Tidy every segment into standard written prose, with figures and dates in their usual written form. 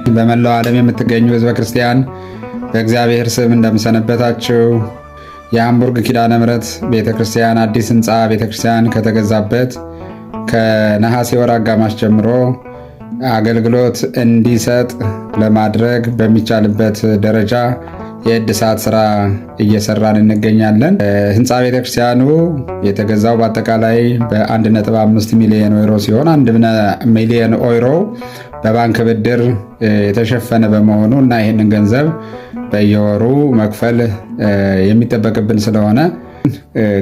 በመላው ዓለም የምትገኙ ሕዝበ ክርስቲያን በእግዚአብሔር ስም እንደምሰነበታችሁ። የሃምቡርግ ኪዳነ ምሕረት ቤተክርስቲያን አዲስ ሕንፃ ቤተክርስቲያን ከተገዛበት ከነሐሴ ወር አጋማሽ ጀምሮ አገልግሎት እንዲሰጥ ለማድረግ በሚቻልበት ደረጃ የእድሳት ስራ እየሰራን እንገኛለን። ሕንፃ ቤተክርስቲያኑ የተገዛው በአጠቃላይ በ1.5 ሚሊዮን ዩሮ ሲሆን 1 ሚሊዮን ዩሮ በባንክ ብድር የተሸፈነ በመሆኑ እና ይህንን ገንዘብ በየወሩ መክፈል የሚጠበቅብን ስለሆነ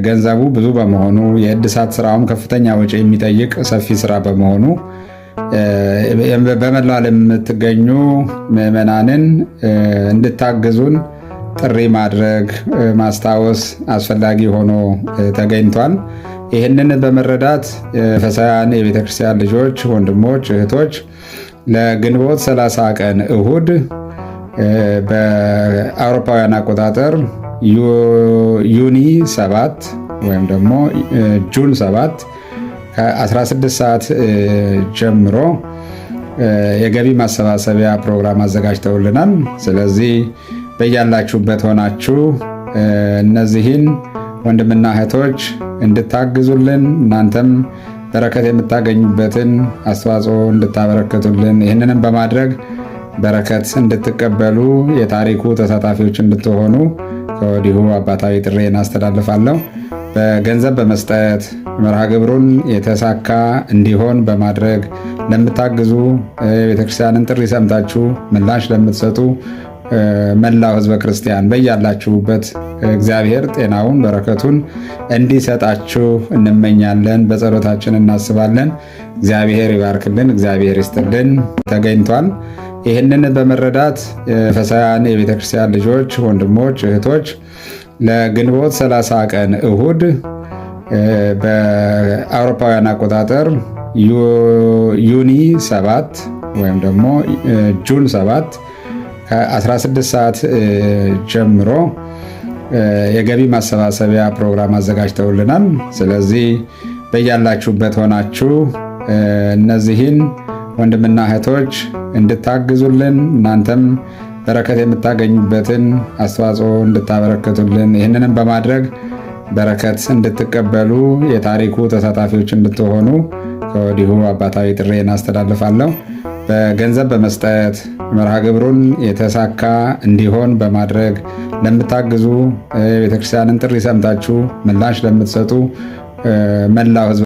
ገንዘቡ ብዙ በመሆኑ የእድሳት ስራውም ከፍተኛ ወጪ የሚጠይቅ ሰፊ ስራ በመሆኑ በመላው ዓለም የምትገኙ ምዕመናንን እንድታግዙን ጥሪ ማድረግ ማስታወስ አስፈላጊ ሆኖ ተገኝቷል። ይህንን በመረዳት መንፈሳውያን የቤተክርስቲያን ልጆች፣ ወንድሞች፣ እህቶች ለግንቦት 30 ቀን እሁድ በአውሮፓውያን አቆጣጠር ዩኒ 7 ወይም ደግሞ ጁን 7 ከ16 ሰዓት ጀምሮ የገቢ ማሰባሰቢያ ፕሮግራም አዘጋጅተውልናል። ስለዚህ በያላችሁበት ሆናችሁ እነዚህን ወንድምና እህቶች እንድታግዙልን እናንተም በረከት የምታገኙበትን አስተዋጽኦ እንድታበረከቱልን ይህንንም በማድረግ በረከት እንድትቀበሉ የታሪኩ ተሳታፊዎች እንድትሆኑ ከወዲሁ አባታዊ ጥሬን አስተላልፋለሁ። በገንዘብ በመስጠት መርሃ ግብሩን የተሳካ እንዲሆን በማድረግ ለምታግዙ የቤተክርስቲያንን ጥሪ ሰምታችሁ ምላሽ ለምትሰጡ መላው ሕዝበ ክርስቲያን በያላችሁበት እግዚአብሔር ጤናውን በረከቱን እንዲሰጣችሁ እንመኛለን። በጸሎታችን እናስባለን። እግዚአብሔር ይባርክልን፣ እግዚአብሔር ይስጥልን። ተገኝቷል። ይህንን በመረዳት መንፈሳውያን የቤተክርስቲያን ልጆች፣ ወንድሞች፣ እህቶች ለግንቦት 30 ቀን እሁድ በአውሮፓውያን አቆጣጠር ዩኒ 7 ወይም ደግሞ ጁን 7 ከ16 ሰዓት ጀምሮ የገቢ ማሰባሰቢያ ፕሮግራም አዘጋጅተውልናል። ስለዚህ በያላችሁበት ሆናችሁ እነዚህን ወንድምና እህቶች እንድታግዙልን እናንተም በረከት የምታገኙበትን አስተዋጽኦ እንድታበረከቱልን ይህንንም በማድረግ በረከት እንድትቀበሉ የታሪኩ ተሳታፊዎች እንድትሆኑ ከወዲሁ አባታዊ ጥሬን አስተላልፋለሁ። በገንዘብ በመስጠት መርሃ ግብሩን የተሳካ እንዲሆን በማድረግ ለምታግዙ የቤተክርስቲያንን ጥሪ ሰምታችሁ ምላሽ ለምትሰጡ መላው ሕዝብ